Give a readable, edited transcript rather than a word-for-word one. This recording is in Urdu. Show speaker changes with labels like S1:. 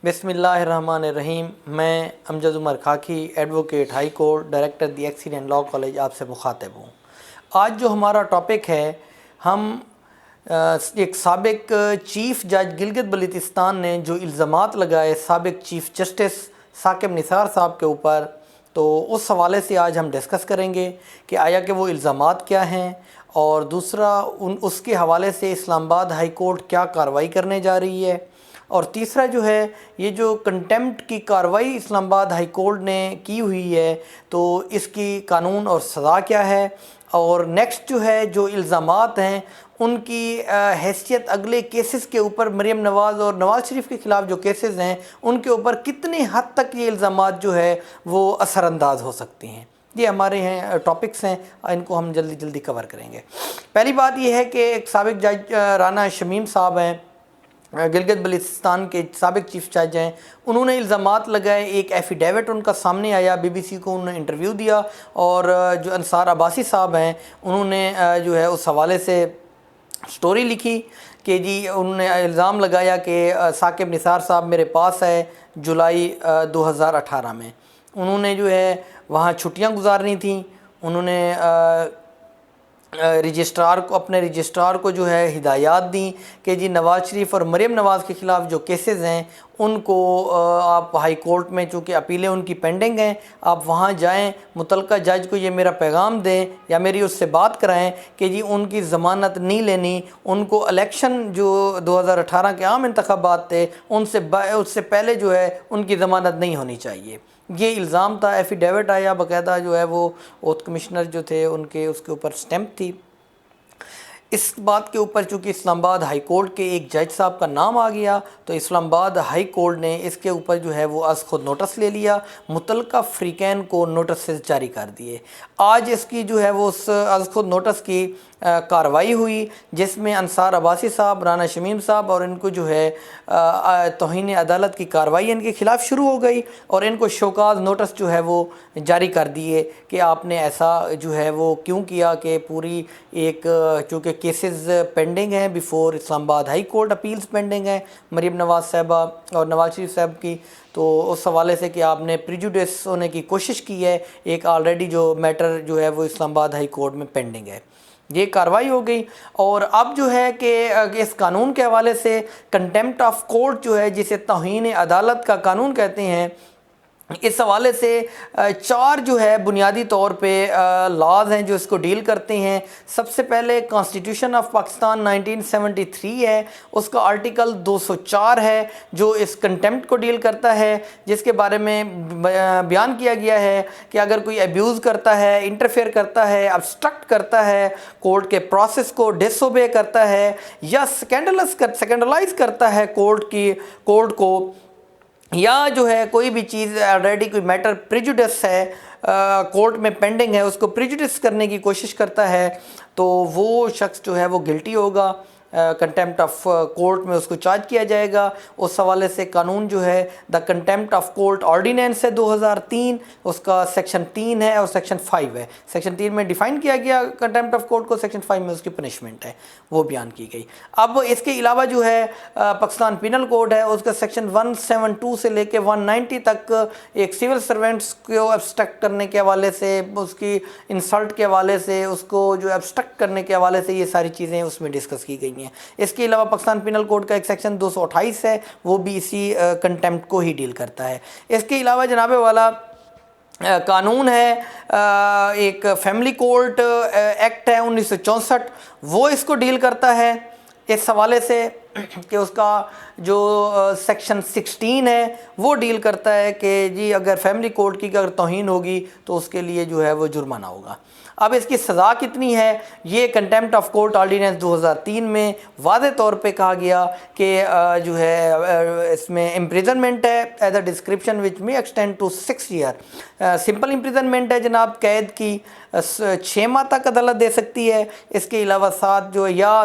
S1: بسم اللہ الرحمن الرحیم۔ میں امجد عمر خاکی، ایڈوکیٹ ہائی کورٹ، ڈائریکٹر دی ایکسیلنٹ لاء کالج آپ سے مخاطب ہوں۔ آج جو ہمارا ٹاپک ہے، ہم ایک سابق چیف جج گلگت بلتستان نے جو الزامات لگائے سابق چیف جسٹس ثاقب نثار صاحب کے اوپر، تو اس حوالے سے آج ہم ڈسکس کریں گے کہ آیا کہ وہ الزامات کیا ہیں، اور دوسرا اس کے حوالے سے اسلام آباد ہائی کورٹ کیا کارروائی کرنے جا رہی ہے، اور تیسرا جو ہے یہ جو کنٹیمپٹ کی کارروائی اسلام آباد ہائی کورٹ نے کی ہوئی ہے تو اس کی قانون اور سزا کیا ہے، اور نیکسٹ جو ہے جو الزامات ہیں ان کی حیثیت اگلے کیسز کے اوپر، مریم نواز اور نواز شریف کے خلاف جو کیسز ہیں ان کے اوپر کتنی حد تک یہ الزامات جو ہے وہ اثر انداز ہو سکتی ہیں۔ یہ ہمارے ٹاپکس ہیں، ان کو ہم جلدی کور کریں گے۔ پہلی بات یہ ہے کہ ایک سابق جج رانا شمیم صاحب ہیں، گلگت بلتستان کے سابق چیف جج ہیں، انہوں نے الزامات لگائے۔ ایک ایفیڈیوٹ ان کا سامنے آیا، بی بی سی کو انہوں نے انٹرویو دیا، اور جو انصار عباسی صاحب ہیں انہوں نے جو ہے اس حوالے سے سٹوری لکھی کہ جی انہوں نے الزام لگایا کہ ثاقب نثار صاحب میرے پاس ہے جولائی 2018 میں، انہوں نے جو ہے وہاں چھٹیاں گزارنی تھیں، انہوں نے اپنے رجسٹرار کو جو ہے ہدایات دیں کہ جی نواز شریف اور مریم نواز کے خلاف جو کیسز ہیں ان کو آپ ہائی کورٹ میں، چونکہ اپیلیں ان کی پینڈنگ ہیں، آپ وہاں جائیں، متعلقہ جج کو یہ میرا پیغام دیں یا میری اس سے بات کرائیں کہ جی ان کی ضمانت نہیں لینی، ان کو الیکشن جو 2018 کے عام انتخابات تھے اس سے پہلے جو ہے ان کی ضمانت نہیں ہونی چاہیے۔ یہ الزام تھا، ایفیڈیوٹ آیا، باقاعدہ جو ہے وہ اوتھ کمشنر جو تھے ان کے اس کے اوپر سٹیمپ تھی۔ اس بات کے اوپر چونکہ اسلام آباد ہائی کورٹ کے ایک جج صاحب کا نام آ گیا تو اسلام آباد ہائی کورٹ نے اس کے اوپر جو ہے وہ از خود نوٹس لے لیا، متعلقہ فریقین کو نوٹسز جاری کر دیے۔ آج اس کی جو ہے وہ اس از خود نوٹس کی کارروائی ہوئی، جس میں انصار عباسی صاحب، رانا شمیم صاحب اور ان کو جو ہے توہین عدالت کی کارروائی ان کے خلاف شروع ہو گئی، اور ان کو شوکاز نوٹس جو ہے وہ جاری کر دیے کہ آپ نے ایسا جو ہے وہ کیوں کیا، کہ پوری ایک چونکہ کیسز پینڈنگ ہیں بیفور اسلام آباد ہائی کورٹ، اپیلز پینڈنگ ہیں مریم نواز صاحبہ اور نواز شریف صاحب کی، تو اس حوالے سے کہ آپ نے پریجوڈس ہونے کی کوشش کی ہے، ایک آلریڈی جو میٹر جو ہے وہ اسلام آباد ہائی کورٹ میں پینڈنگ ہے۔ یہ کارروائی ہو گئی، اور اب جو ہے کہ اس قانون کے حوالے سے کنٹیمپٹ آف کورٹ جو ہے، جسے توہین عدالت کا قانون کہتے ہیں، اس حوالے سے 4 جو ہے بنیادی طور پہ لاز ہیں جو اس کو ڈیل کرتے ہیں۔ سب سے پہلے کانسٹیٹیوشن آف پاکستان 1973 ہے، اس کا آرٹیکل 204 ہے جو اس کنٹیمپٹ کو ڈیل کرتا ہے، جس کے بارے میں بیان کیا گیا ہے کہ اگر کوئی ایبیوز کرتا ہے، انٹرفیئر کرتا ہے، ابسٹرکٹ کرتا ہے کورٹ کے پروسیس کو، ڈس اوبے کرتا ہے، یا سکینڈلائز کرتا ہے کورٹ کو، یا جو ہے کوئی بھی چیز آلریڈی کوئی میٹر پریجوڈس ہے کورٹ میں پینڈنگ ہے، اس کو پریجوڈس کرنے کی کوشش کرتا ہے، تو وہ شخص جو ہے وہ گلٹی ہوگا، کنٹیمپٹ آف کورٹ میں اس کو چارج کیا جائے گا۔ اس حوالے سے قانون جو ہے دا کنٹیمپٹ آف کورٹ آرڈیننس ہے 2003، اس کا سیکشن 3 ہے اور سیکشن 5 ہے۔ سیکشن 3 میں ڈیفائن کیا گیا کنٹیمپٹ آف کورٹ کو، سیکشن 5 میں اس کی پنشمنٹ ہے، وہ بیان کی گئی۔ اب اس کے علاوہ جو ہے پاکستان پینل کوڈ ہے، اس کا سیکشن 172 سے لے کے 190 تک ایک سول سرونٹس کو ابسٹرکٹ کرنے کے حوالے سے، اس کی انسلٹ کے حوالے سے، اس کو جو ابسٹرکٹ کرنے کے حوالے سے، یہ ساری چیزیں اس میں ڈسکس کی گئی ہیں۔ اس کے علاوہ پاکستان پینل کوڈ کا ایک سیکشن 228 ہے، وہ بھی اسی کنٹیمپٹ کو ہی ڈیل کرتا ہے۔ اس کے علاوہ جناب والا قانون ہے ایک فیملی کورٹ ایکٹ ہے 1964، وہ اس کو ڈیل کرتا ہے اس حوالے سے کہ اس کا جو سیکشن 16 ہے وہ ڈیل کرتا ہے کہ جی اگر فیملی کورٹ کی اگر توہین ہوگی تو اس کے لیے جو ہے وہ جرمانہ ہوگا۔ اب اس کی سزا کتنی ہے، یہ کنٹیمپٹ آف کورٹ آرڈیننس 2003 میں واضح طور پہ کہا گیا کہ جو ہے اس میں امپریزنمنٹ ہے ایز اے ڈسکرپشن وچ میں extend to 6 year, simple imprisonment ہے جناب، قید کی 6 ماہ تک عدالت دے سکتی ہے۔ اس کے علاوہ ساتھ جو یا